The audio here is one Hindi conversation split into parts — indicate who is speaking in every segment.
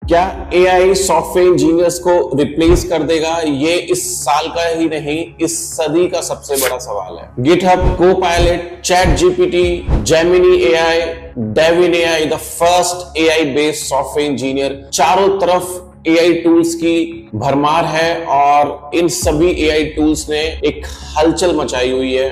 Speaker 1: क्या एआई सॉफ्टवेयर इंजीनियर्स को रिप्लेस कर देगा? ये इस साल का ही नहीं, इस सदी का सबसे बड़ा सवाल है। GitHub, Copilot, ChatGPT, Gemini AI, Devin AI, the first AI based software engineer, चारों तरफ एआई टूल्स की भरमार है और इन सभी एआई टूल्स ने एक हलचल मचाई हुई है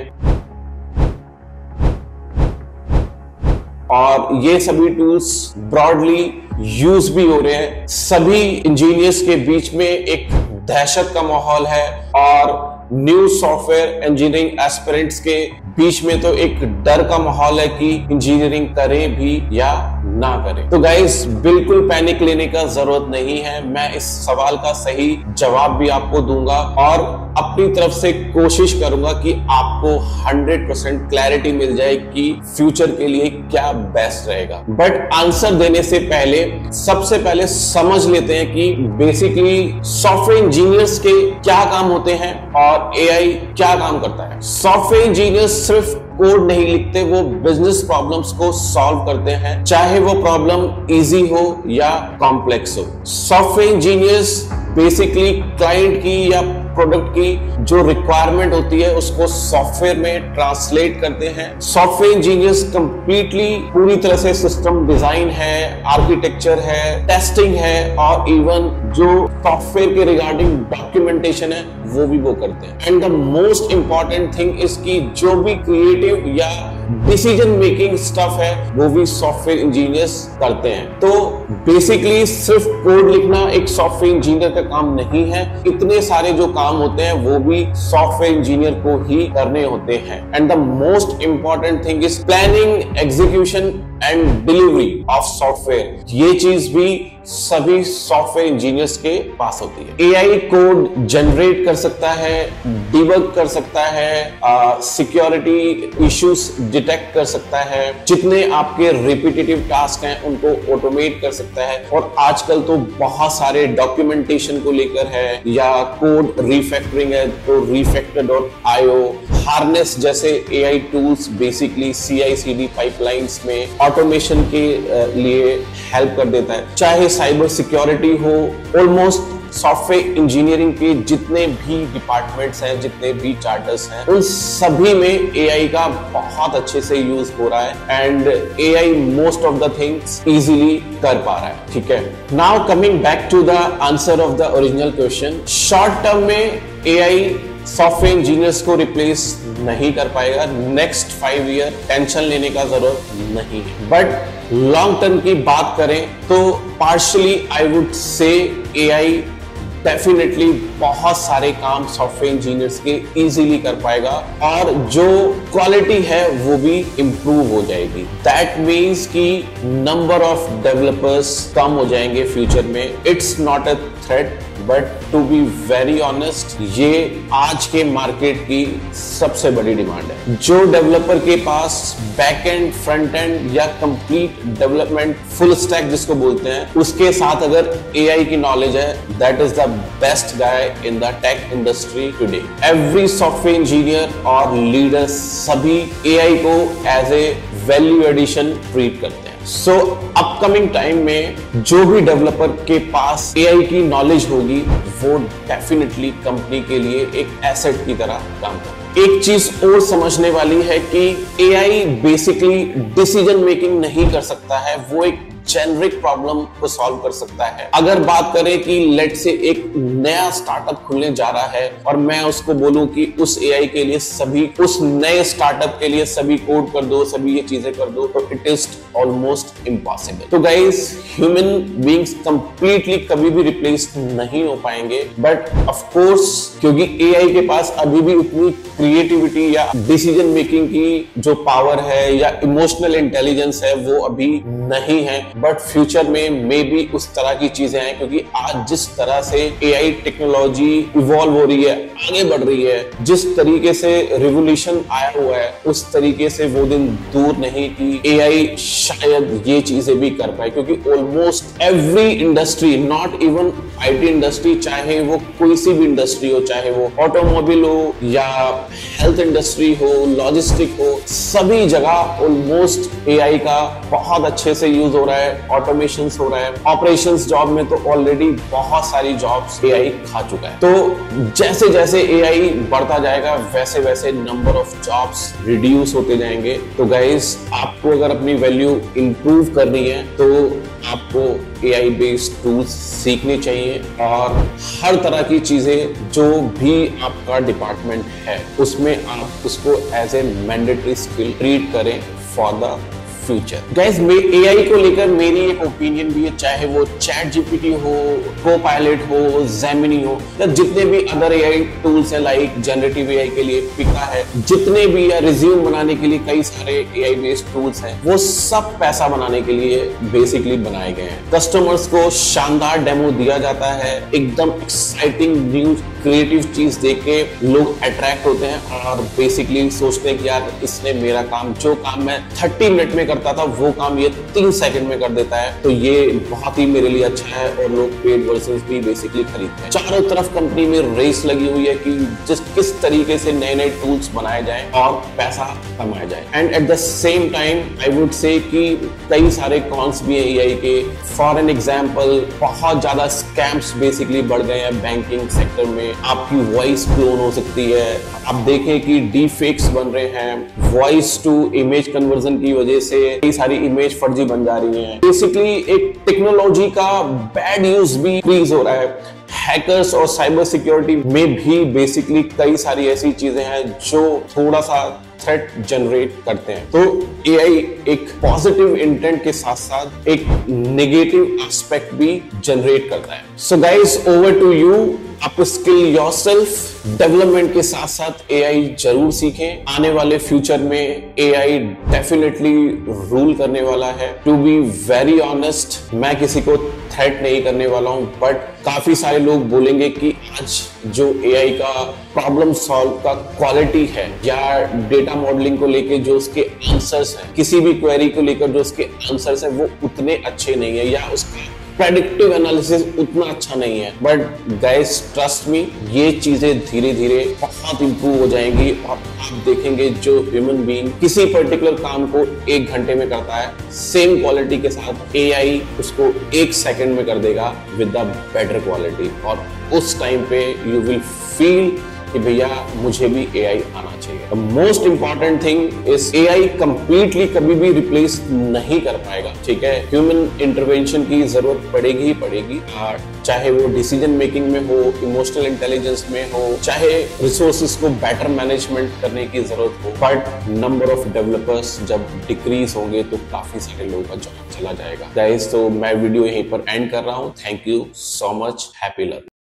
Speaker 1: और ये सभी टूल्स ब्रॉडली यूज भी हो रहे हैं। सभी इंजीनियर्स के बीच में एक दहशत का माहौल है और न्यू सॉफ्टवेयर इंजीनियरिंग एस्पिरेंट्स के बीच में तो एक डर का माहौल है कि इंजीनियरिंग करें भी या ना करें। तो गाइस, बिल्कुल पैनिक लेने का जरूरत नहीं है। मैं इस सवाल का सही जवाब भी आपको दूंगा और अपनी तरफ से कोशिश करूंगा कि आपको 100% क्लैरिटी मिल जाए कि फ्यूचर के लिए क्या बेस्ट रहेगा। बट आंसर देने से पहले सबसे पहले समझ लेते हैं कि बेसिकली सॉफ्टवेयर इंजीनियर्स के क्या काम होते हैं और एआई क्या काम करता है। सॉफ्टवेयर इंजीनियर्स सिर्फ कोड नहीं लिखते, वो बिजनेस प्रॉब्लम्स को सॉल्व करते हैं, चाहे वो प्रॉब्लम इजी हो या कॉम्प्लेक्स हो। सॉफ्टवेयर इंजीनियर्स बेसिकली क्लाइंट की या प्रोडक्ट की जो रिक्वायरमेंट होती है उसको सॉफ्टवेयर में ट्रांसलेट करते हैं। सॉफ्टवेयर इंजीनियर्स कंप्लीटली पूरी तरह से सिस्टम डिजाइन है, आर्किटेक्चर है, टेस्टिंग है और इवन जो सॉफ्टवेयर के रिगार्डिंग डॉक्यूमेंटेशन है वो भी वो करते हैं। And the most important thing इसकी जो भी क्रिएटिव या डिसीजन मेकिंग स्टफ है वो भी सॉफ्टवेयर इंजीनियर्स करते हैं। तो बेसिकली सिर्फ कोड लिखना एक सॉफ्टवेयर इंजीनियर का काम नहीं है, इतने सारे जो काम होते हैं वो भी सॉफ्टवेयर इंजीनियर को ही करने होते हैं। And the most important thing is planning, execution and delivery of software. ये चीज भी सभी सॉफ्टवेयर इंजीनियर्स के पास होती है। एआई कोड जनरेट कर सकता है, डिबग कर सकता है, सिक्योरिटी इश्यूज डिटेक्ट कर सकता है, जितने आपके रिपीटेटिव टास्क हैं उनको ऑटोमेट कर सकता है। और आजकल तो बहुत सारे डॉक्यूमेंटेशन को लेकर है या कोड रिफैक्टरिंग है तो refactor.io, हार्नेस जैसे AI tools basically CI/CD pipelines में ऑटोमेशन के लिए हेल्प कर देता है। चाहे साइबर सिक्योरिटी हो, ऑलमोस्ट सॉफ्टवेयर इंजीनियरिंग के जितने भी डिपार्टमेंट्स हैं, जितने भी चार्टर्स हैं, उन सभी में एआई का बहुत अच्छे से यूज हो रहा है and AI most of the things easily कर पा रहा है। ठीक है, now coming back to the answer of the original question. Short term में एआई सॉफ्टवेयर इंजीनियर्स को रिप्लेस नहीं कर पाएगा। नेक्स्ट 5 ईयर टेंशन लेने का जरूरत नहीं है। बट लॉन्ग टर्म की बात करें तो partially I would say AI definitely बहुत सारे काम सॉफ्टवेयर इंजीनियर्स के इजीली कर पाएगा और जो क्वालिटी है वो भी इंप्रूव हो जाएगी। दैट मीन्स कि नंबर ऑफ डेवलपर्स कम हो जाएंगे फ्यूचर में। It's not a threat but to be very honest ये आज के मार्केट की सबसे बड़ी डिमांड है। जो डेवलपर के पास बैक एंड, फ्रंट एंड या कंप्लीट डेवलपमेंट फुल स्टैक जिसको बोलते हैं उसके साथ अगर एआई की नॉलेज है, that is the best guy in the tech industry today. Every software engineer और लीडर सभी एआई को as a value addition treat करते हैं। सो अपकमिंग टाइम में जो भी डेवलपर के पास एआई की नॉलेज होगी वो डेफिनेटली कंपनी के लिए एक एसेट की तरह काम करेगा। एक चीज और समझने वाली है कि एआई बेसिकली डिसीजन मेकिंग नहीं कर सकता है, वो एक जेनरिक प्रॉब्लम को सॉल्व कर सकता है। अगर बात करें कि लेट से एक नया स्टार्टअप खुलने जा रहा है और मैं उसको बोलूं कि उस एआई के लिए सभी, उस नए स्टार्टअप के लिए सभी कोड कर दो, सभी ये चीजें कर दो, तो इट इज ऑलमोस्ट इम्पॉसिबल। तो गाइस, ह्यूमन बीइंग्स कंप्लीटली कभी भी रिप्लेस नहीं हो पाएंगे, बट ऑफ कोर्स क्योंकि एआई के पास अभी भी उतनी क्रिएटिविटी या डिसीजन मेकिंग की जो पावर है या इमोशनल इंटेलिजेंस है वो अभी नहीं है। बट फ्यूचर में मे बी उस तरह की चीजें हैं, क्योंकि आज जिस तरह से एआई टेक्नोलॉजी इवॉल्व हो रही है, आगे बढ़ रही है, जिस तरीके से रिवोल्यूशन आया हुआ है, उस तरीके से वो दिन दूर नहीं कि एआई शायद ये चीजें भी कर पाए। क्योंकि almost every industry, not even IT industry, चाहे वो कोई सी भी इंडस्ट्री हो, चाहे वो ऑटोमोबाइल हो या हेल्थ इंडस्ट्री हो, लॉजिस्टिक हो, सभी जगह ऑलमोस्ट एआई का बहुत अच्छे से यूज हो रहा है। है, ऑटोमेशन हो रहा है, ऑपरेशंस जॉब में तो ऑलरेडी बहुत सारी जॉब्स एआई खा चुका है। तो जैसे जैसे एआई बढ़ता जाएगा वैसे वैसे नंबर ऑफ जॉब्स रिड्यूस होते जाएंगे। तो गाइस, आपको अगर अपनी वैल्यू इंप्रूव करनी है तो आपको एआई बेस्ड टूल्स सीखने चाहिए और हर तरह की चीजें जो भी आपका डिपार्टमेंट है उसमें आप उसको as a mandatory skill treat करें for the future. Guys, AI को लेकर मेरी एक ओपिनियन भी है, चाहे वो चैट जीपीटी हो, कोपायलट हो, जेमिनी हो, या जितने भी अदर एआई टूल्स हैं लाइक जनरेटिव एआई के लिए पिका है, जितने भी या रिज्यूम बनाने के लिए कई सारे एआई बेस्ड टूल्स हैं, वो सब पैसा बनाने के लिए बेसिकली बनाए गए हैं। कस्टमर्स को शानदार डेमो दिया जाता है, एकदम एक्साइटिंग न्यू क्रिएटिव चीज देख के लोग अट्रैक्ट होते हैं और बेसिकली सोचते हैं कि यार इसने मेरा काम, जो काम मैं 30 मिनट में करता था वो काम ये 3 सेकंड में कर देता है, तो ये बहुत ही मेरे लिए अच्छा है और लोग पेड वर्जन्स भी बेसिकली खरीदते हैं। चारों तरफ कंपनी में रेस लगी हुई है कि किस तरीके से नए नए टूल्स बनाए जाएं और पैसा कमाया जाए। And at the same time I would say कि कई सारे कॉन्स भी है एआई के। फॉर एन एग्जांपल, बहुत ज्यादा स्कैम्स बेसिकली बढ़ गए हैं बैंकिंग सेक्टर में। आपकी वॉइस क्लोन हो सकती है, आप देखें कि डीप फेक्स बन रहे हैं, वॉइस टू इमेज कन्वर्जन की वजह से कई सारी इमेज फर्जी बन जा रही हैं। बेसिकली एक टेक्नोलॉजी का बैड यूज भी इंक्रीज हो रहा है। हैकर्स और साइबर सिक्योरिटी में भी बेसिकली कई सारी ऐसी चीजें हैं जो थोड़ा सा थ्रेट जनरेट करते हैं। तो एआई एक पॉजिटिव इंटेंट के साथ साथ एक नेगेटिव एस्पेक्ट भी जनरेट करता है। So guys, over to you. आप स्किल योरसेल्फ, डेवलपमेंट के साथ साथ एआई जरूर सीखें। आने वाले फ्यूचर में एआई डेफिनेटली रूल करने वाला है। टू बी वेरी ऑनेस्ट, मैं किसी को थ्रेट नहीं करने वाला हूं, बट काफी सारे लोग बोलेंगे कि आज जो एआई का प्रॉब्लम सॉल्व का क्वालिटी है या डेटा मॉडलिंग को लेके जो उसके आंसर्स हैं, किसी भी क्वेरी को लेकर जो उसके आंसर्स हैं वो उतने अच्छे नहीं है या उसका प्रेडिक्टिव एनालिसिस उतना अच्छा नहीं है। बट गाइस, ट्रस्ट मी, ये चीजें धीरे धीरे बहुत इंप्रूव हो जाएंगी और आप देखेंगे जो ह्यूमन बीइंग किसी पर्टिकुलर काम को 1 घंटे में करता है, सेम क्वालिटी के साथ एआई उसको 1 सेकंड में कर देगा विद द बेटर क्वालिटी। और उस टाइम पे यू विल फील कि भैया मुझे भी एआई आना चाहिए। Most important thing is AI completely कभी भी रिप्लेस नहीं कर पाएगा, ठीक है। ह्यूमन इंटरवेंशन की जरूरत पड़ेगी ही पड़ेगी, चाहे वो डिसीजन मेकिंग में हो, इमोशनल इंटेलिजेंस में हो, चाहे रिसोर्सेज को बेटर मैनेजमेंट करने की जरूरत हो। बट नंबर ऑफ डेवलपर्स जब डिक्रीज होंगे तो काफी सारे लोगों का जॉब चला जाएगा। गाइस, तो मैं वीडियो यहीं पर एंड कर रहा हूँ। Thank you so much. Happy learning.